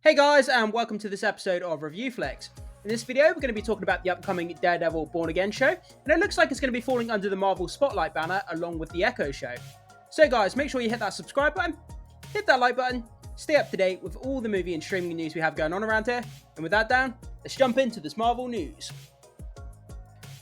Hey guys, and welcome to this episode of Review Flex. In this video, we're going to be talking about the upcoming Daredevil Born Again show, and it looks like it's going to be falling under the Marvel Spotlight banner along with the Echo show. So guys, make sure you hit that subscribe button, hit that like button, stay up to date with all the movie and streaming news we have going on around here, and with that down, let's jump into this Marvel news.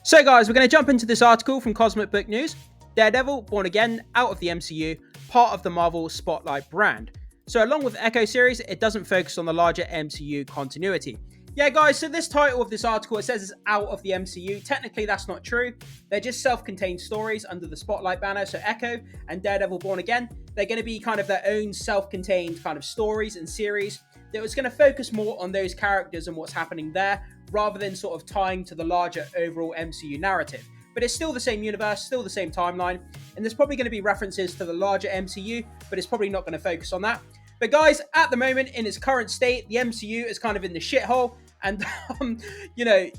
So guys, we're going to jump into this article from Cosmic Book News. Daredevil Born Again out of the MCU, part of the Marvel Spotlight brand. So along with Echo series, it doesn't focus on the larger MCU continuity. Yeah guys, so this title of this article, it says it's out of the MCU. Technically that's not true. They're just self-contained stories under the Spotlight banner. So Echo and Daredevil Born Again, they're going to be kind of their own self-contained kind of stories and series that was going to focus more on those characters and what's happening there, rather than sort of tying to the larger overall MCU narrative. But it's still the same universe, still the same timeline, and there's probably going to be references to the larger MCU, but it's probably not going to focus on that. But guys, at the moment, in its current state, the MCU is kind of in the shithole, and,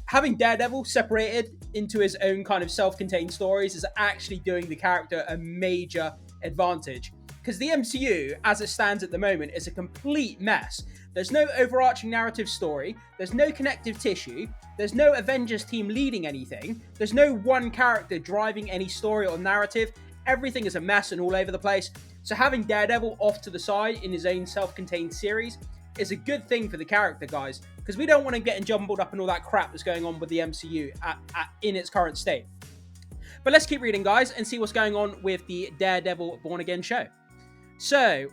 having Daredevil separated into his own kind of self-contained stories is actually doing the character a major advantage. Because the MCU, as it stands at the moment, is a complete mess. There's no overarching narrative story, there's no connective tissue, there's no Avengers team leading anything, there's no one character driving any story or narrative. Everything is a mess and all over the place. So having Daredevil off to the side in his own self-contained series is a good thing for the character, guys, because we don't want him getting jumbled up in all that crap that's going on with the MCU in its current state. But let's keep reading, guys, and see what's going on with the Daredevil Born Again show. So,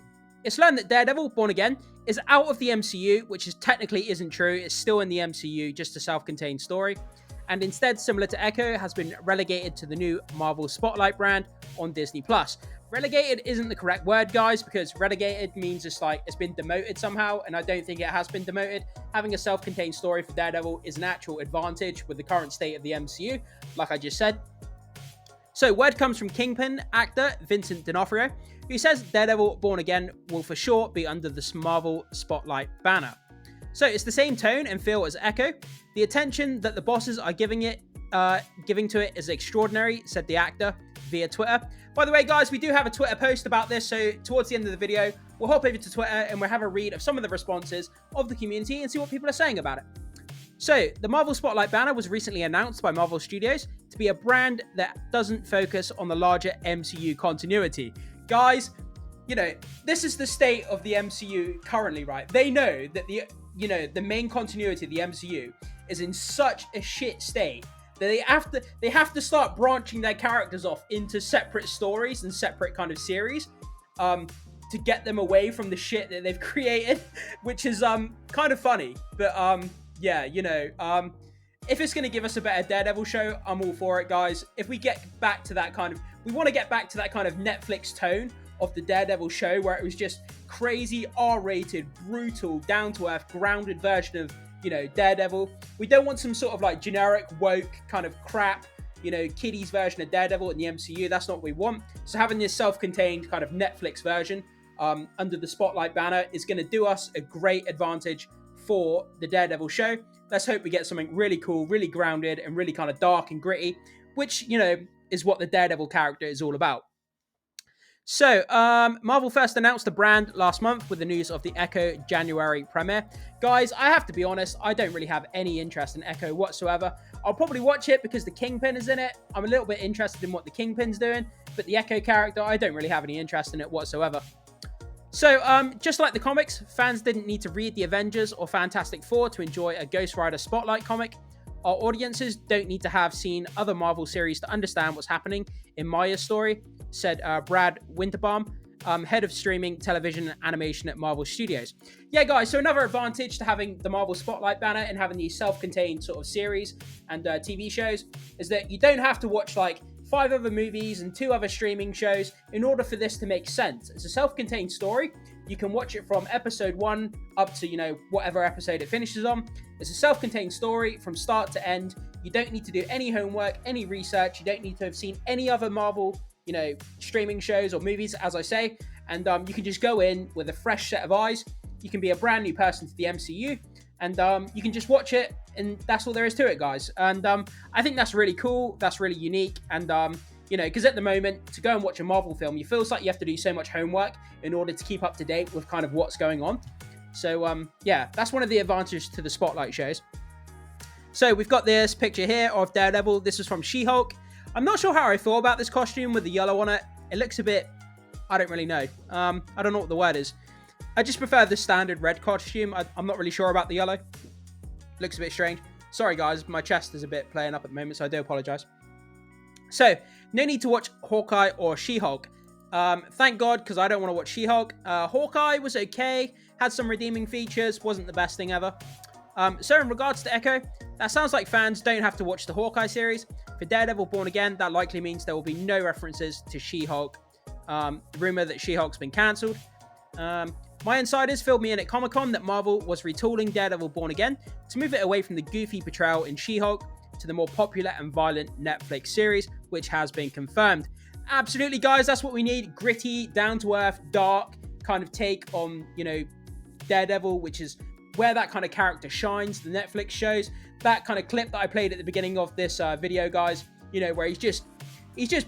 it's learned that Daredevil Born Again is out of the MCU, which technically isn't true. It's still in the MCU, just a self-contained story. And instead, similar to Echo, has been relegated to the new Marvel Spotlight brand on Disney+. Relegated isn't the correct word, guys, because relegated means it's like it's been demoted somehow, and I don't think it has been demoted. Having a self-contained story for Daredevil is an actual advantage with the current state of the MCU, like I just said. So, word comes from Kingpin actor Vincent D'Onofrio, who says Daredevil Born Again will for sure be under the Marvel Spotlight banner. So, it's the same tone and feel as Echo. The attention that the bosses are giving to it is extraordinary, said the actor via Twitter. By the way, guys, we do have a Twitter post about this, so towards the end of the video, we'll hop over to Twitter and we'll have a read of some of the responses of the community and see what people are saying about it. So, the Marvel Spotlight banner was recently announced by Marvel Studios to be a brand that doesn't focus on the larger MCU continuity. Guys, this is the state of the MCU currently, right? They know that the main continuity of the MCU is in such a shit state that they have to start branching their characters off into separate stories and separate kind of series to get them away from the shit that they've created, which is kind of funny. But if it's going to give us a better Daredevil show, I'm all for it, guys. If we get back to that we want to get back to that kind of Netflix tone of the Daredevil show, where it was just crazy, R-rated, brutal, down-to-earth, grounded version of, Daredevil. We don't want some sort of like generic, woke kind of crap, kiddies version of Daredevil in the MCU. That's not what we want. So having this self-contained kind of Netflix version under the Spotlight banner is going to do us a great advantage for the Daredevil show. Let's hope we get something really cool, really grounded, and really kind of dark and gritty, which, is what the Daredevil character is all about. So, Marvel first announced the brand last month with the news of the Echo January premiere. Guys, I have to be honest, I don't really have any interest in Echo whatsoever. I'll probably watch it because the Kingpin is in it. I'm a little bit interested in what the Kingpin's doing, but the Echo character, I don't really have any interest in it whatsoever. So, just like the comics, fans didn't need to read the Avengers or Fantastic Four to enjoy a Ghost Rider Spotlight comic. Our audiences don't need to have seen other Marvel series to understand what's happening in Maya's story, said Brad Winterbaum, head of streaming, television, and animation at Marvel Studios. Yeah, guys, so another advantage to having the Marvel Spotlight banner and having these self-contained sort of series and TV shows is that you don't have to watch like 5 other movies and 2 other streaming shows in order for this to make sense. It's a self-contained story. You can watch it from episode 1 up to, whatever episode it finishes on. It's a self-contained story from start to end. You don't need to do any homework, any research. You don't need to have seen any other Marvel, streaming shows or movies, as I say. And you can just go in with a fresh set of eyes. You can be a brand new person to the MCU. And you can just watch it, and that's all there is to it, guys. And I think that's really cool. That's really unique. And because at the moment, to go and watch a Marvel film, you feel like you have to do so much homework in order to keep up to date with kind of what's going on. So, yeah, that's one of the advantages to the Spotlight shows. So we've got this picture here of Daredevil. This is from She-Hulk. I'm not sure how I feel about this costume with the yellow on it. It looks a bit... I don't really know. I don't know what the word is. I just prefer the standard red costume. I'm not really sure about the yellow. Looks a bit strange. Sorry, guys. My chest is a bit playing up at the moment, so I do apologize. So, no need to watch Hawkeye or She-Hulk. Thank God, because I don't want to watch She-Hulk. Hawkeye was okay. Had some redeeming features. Wasn't the best thing ever. So in regards to Echo, that sounds like fans don't have to watch the Hawkeye series. For Daredevil Born Again, that likely means there will be no references to She-Hulk. Rumor that She-Hulk's been cancelled. My insiders filled me in at Comic-Con that Marvel was retooling Daredevil Born Again to move it away from the goofy portrayal in She-Hulk to the more popular and violent Netflix series, which has been confirmed. Absolutely, guys, that's what we need. Gritty, down-to-earth, dark kind of take on, you know, Daredevil, which is where that kind of character shines. The Netflix shows that kind of clip that I played at the beginning of this video, guys, you know, where he's just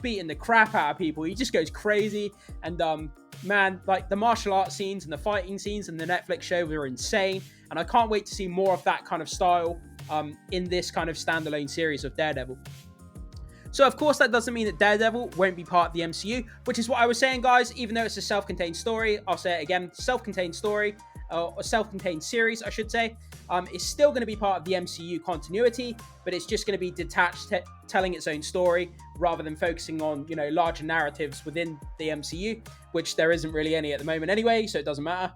beating the crap out of people. He just goes crazy. And man, like the martial arts scenes and the fighting scenes in the Netflix show were insane. And I can't wait to see more of that kind of style in this kind of standalone series of Daredevil. So, of course, that doesn't mean that Daredevil won't be part of the MCU, which is what I was saying, guys. Even though it's a self-contained story, I'll say it again, self-contained story, or self-contained series, I should say, is still going to be part of the MCU continuity, but it's just going to be detached, telling its own story, rather than focusing on, you know, larger narratives within the MCU, which there isn't really any at the moment anyway, so it doesn't matter.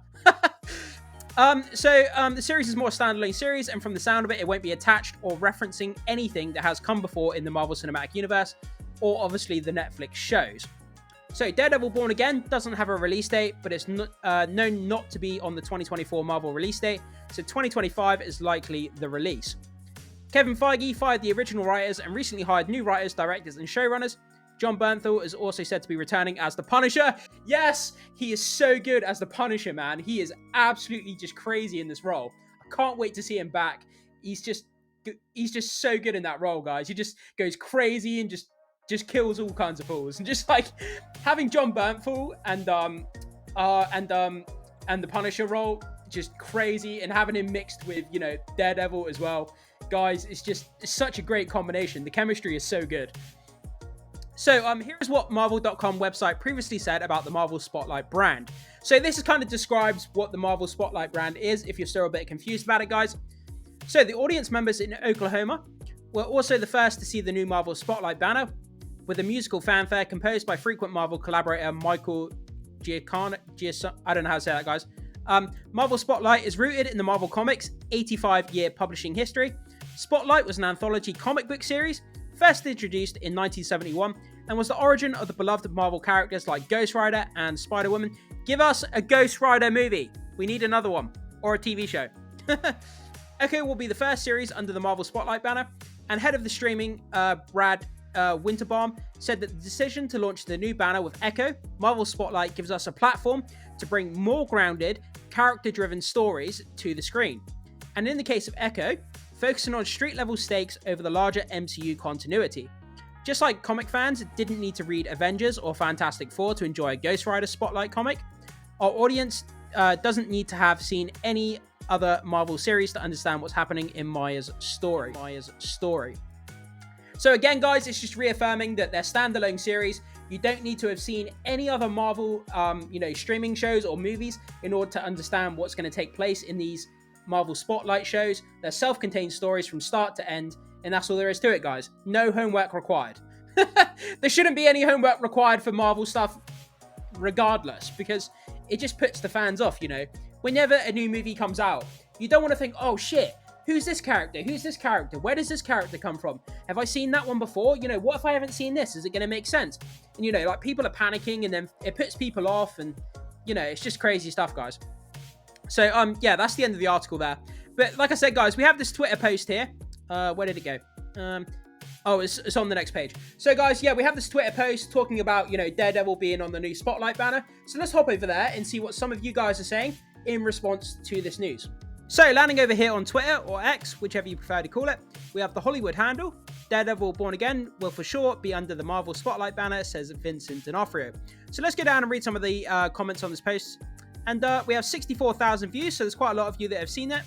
The series is more a standalone series, and from the sound of it, it won't be attached or referencing anything that has come before in the Marvel Cinematic Universe, or obviously the Netflix shows. So, Daredevil Born Again doesn't have a release date, but it's known not to be on the 2024 Marvel release date, so 2025 is likely the release. Kevin Feige fired the original writers and recently hired new writers, directors, and showrunners. John Bernthal is also said to be returning as the Punisher. Yes, he is so good as the Punisher, man. He is absolutely just crazy in this role. I can't wait to see him back. He's just so good in that role, guys. He just goes crazy and just kills all kinds of fools. And just like having John Bernthal and the Punisher role, just crazy, and having him mixed with, you know, Daredevil as well. Guys, it's such a great combination. The chemistry is so good. So here's what Marvel.com website previously said about the Marvel Spotlight brand. So this kind of describes what the Marvel Spotlight brand is, if you're still a bit confused about it, guys. So the audience members in Oklahoma were also the first to see the new Marvel Spotlight banner, with a musical fanfare composed by frequent Marvel collaborator Michael Giacchino. I don't know how to say that, guys. Marvel Spotlight is rooted in the Marvel Comics' 85-year publishing history. Spotlight was an anthology comic book series first introduced in 1971 and was the origin of the beloved Marvel characters like Ghost Rider and Spider-Woman. Give us a Ghost Rider movie. We need another one. Or a TV show. Echo will be the first series under the Marvel Spotlight banner, and head of the streaming, Brad Winterbaum, said that the decision to launch the new banner with Echo, Marvel Spotlight, gives us a platform to bring more grounded, character-driven stories to the screen. And in the case of Echo, focusing on street-level stakes over the larger MCU continuity. Just like comic fans didn't need to read Avengers or Fantastic Four to enjoy a Ghost Rider Spotlight comic, our audience doesn't need to have seen any other Marvel series to understand what's happening in Maya's story. So again, guys, it's just reaffirming that they're standalone series. You don't need to have seen any other Marvel, streaming shows or movies in order to understand what's going to take place in these Marvel Spotlight shows. They're self-contained stories from start to end, and that's all there is to it, guys. No homework required. There shouldn't be any homework required for Marvel stuff regardless, because it just puts the fans off, you know. Whenever a new movie comes out, you don't want to think, oh shit, who's this character? Who's this character? Where does this character come from? Have I seen that one before? You know, what if I haven't seen this? Is it going to make sense? And, you know, like, people are panicking, and then it puts people off, and, you know, it's just crazy stuff, guys. So, yeah, that's the end of the article there. But like I said, guys, we have this Twitter post here. Where did it go? It's on the next page. So, guys, yeah, we have this Twitter post talking about, you know, Daredevil being on the new Spotlight banner. So let's hop over there and see what some of you guys are saying in response to this news. So, landing over here on Twitter, or X, whichever you prefer to call it, we have the Hollywood handle. Daredevil Born Again will for sure be under the Marvel Spotlight banner, says Vincent D'Onofrio. So let's go down and read some of the comments on this post. And we have 64,000 views, so there's quite a lot of you that have seen it.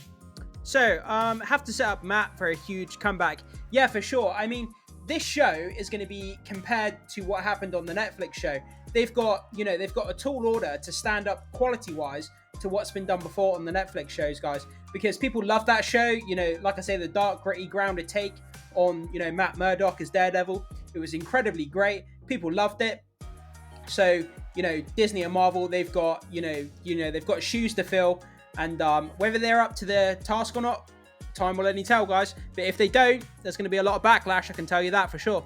So, have to set up Matt for a huge comeback. Yeah, for sure. I mean, this show is going to be compared to what happened on the Netflix show. They've got, they've got a tall order to stand up quality-wise to what's been done before on the Netflix shows, guys. Because people love that show. Like I say, the dark, gritty, grounded take on, Matt Murdock as Daredevil. It was incredibly great. People loved it. So, Disney and Marvel, they've got, they've got shoes to fill. And whether they're up to the task or not, time will only tell, guys. But if they don't, there's going to be a lot of backlash, I can tell you that for sure.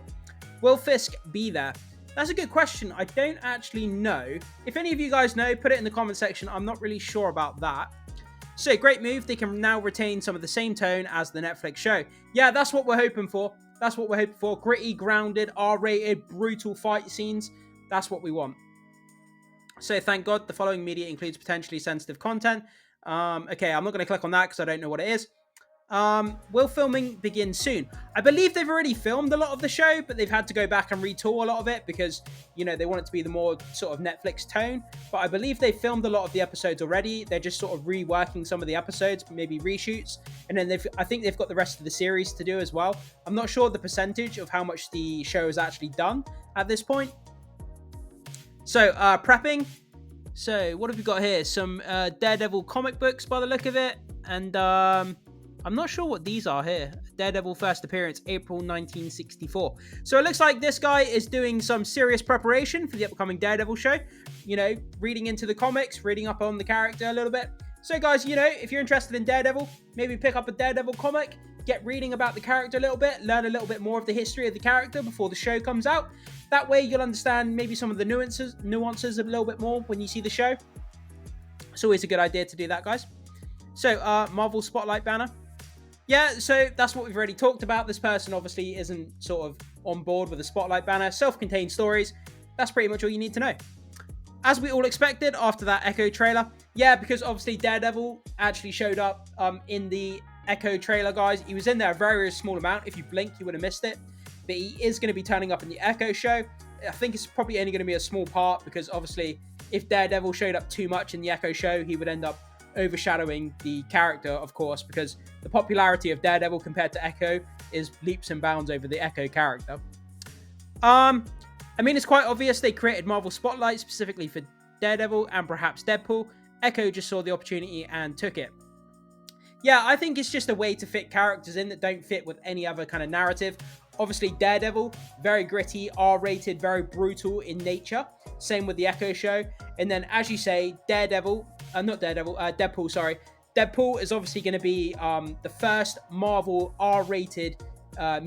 Will Fisk be there? That's a good question. I don't actually know. If any of you guys know, put it in the comment section. I'm not really sure about that. So, great move. They can now retain some of the same tone as the Netflix show. Yeah, that's what we're hoping for. That's what we're hoping for. Gritty, grounded, R-rated, brutal fight scenes. That's what we want. So, thank God the following media includes potentially sensitive content. Okay, I'm not going to click on that because I don't know what it is. Will filming begin soon? I believe they've already filmed a lot of the show, but they've had to go back and retool a lot of it because, they want it to be the more sort of Netflix tone. But I believe they've filmed a lot of the episodes already. They're just sort of reworking some of the episodes, maybe reshoots. And then I think they've got the rest of the series to do as well. I'm not sure the percentage of how much the show is actually done at this point. So, prepping. So, what have we got here? Some Daredevil comic books by the look of it. And I'm not sure what these are here. Daredevil first appearance, April 1964. So it looks like this guy is doing some serious preparation for the upcoming Daredevil show. Reading into the comics, reading up on the character a little bit. So guys, if you're interested in Daredevil, maybe pick up a Daredevil comic, get reading about the character a little bit, learn a little bit more of the history of the character before the show comes out. That way you'll understand maybe some of the nuances a little bit more when you see the show. It's always a good idea to do that, guys. So, Marvel Spotlight banner. Yeah, so that's what we've already talked about. This person obviously isn't sort of on board with the Spotlight banner. Self-contained stories. That's pretty much all you need to know. As we all expected after that Echo trailer. Yeah, because obviously Daredevil actually showed up in the Echo trailer, guys. He was in there a very, very small amount. If you blinked, you would have missed it. But he is going to be turning up in the Echo show. I think it's probably only going to be a small part because obviously if Daredevil showed up too much in the Echo show, he would end up overshadowing the character, of course, because the popularity of Daredevil compared to Echo is leaps and bounds over the Echo character. I mean, it's quite obvious they created Marvel Spotlight specifically for Daredevil and perhaps Deadpool. Echo just saw the opportunity and took it. Yeah, I think it's just a way to fit characters in that don't fit with any other kind of narrative. Obviously, Daredevil, very gritty, R-rated, very brutal in nature. Same with the Echo show. And then, as you say, Deadpool, sorry. Deadpool is obviously going to be the first Marvel R-rated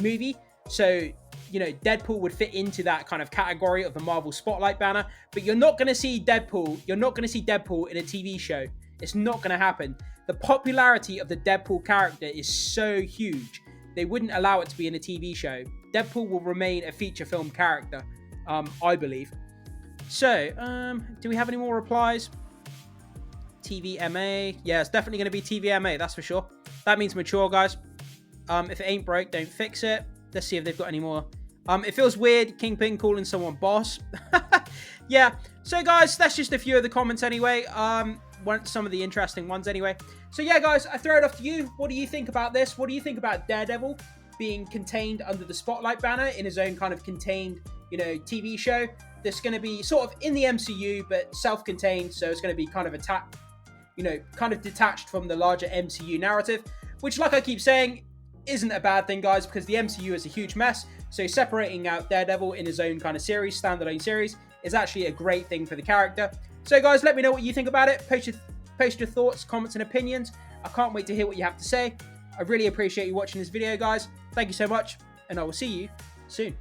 movie. So, Deadpool would fit into that kind of category of the Marvel Spotlight banner. But you're not going to see Deadpool. You're not going to see Deadpool in a TV show. It's not going to happen. The popularity of the Deadpool character is so huge. They wouldn't allow it to be in a TV show. Deadpool will remain a feature film character, I believe. So, do we have any more replies? TVMA. Yeah, it's definitely going to be TVMA, that's for sure. That means mature, guys. If it ain't broke, don't fix it. Let's see if they've got any more. It feels weird, Kingpin calling someone boss. Yeah, so guys, that's just a few of the comments anyway. Some of the interesting ones anyway. So yeah, guys, I throw it off to you. What do you think about this? What do you think about Daredevil being contained under the Spotlight banner in his own kind of contained, TV show? That's going to be sort of in the MCU, but self-contained. So it's going to be kind of kind of detached from the larger MCU narrative, which, like I keep saying, isn't a bad thing, guys, because the MCU is a huge mess. So separating out Daredevil in his own kind of series, standalone series, is actually a great thing for the character. So guys, let me know what you think about it. Post your thoughts, comments, and opinions. I can't wait to hear what you have to say. I really appreciate you watching this video, guys. Thank you so much, and I will see you soon.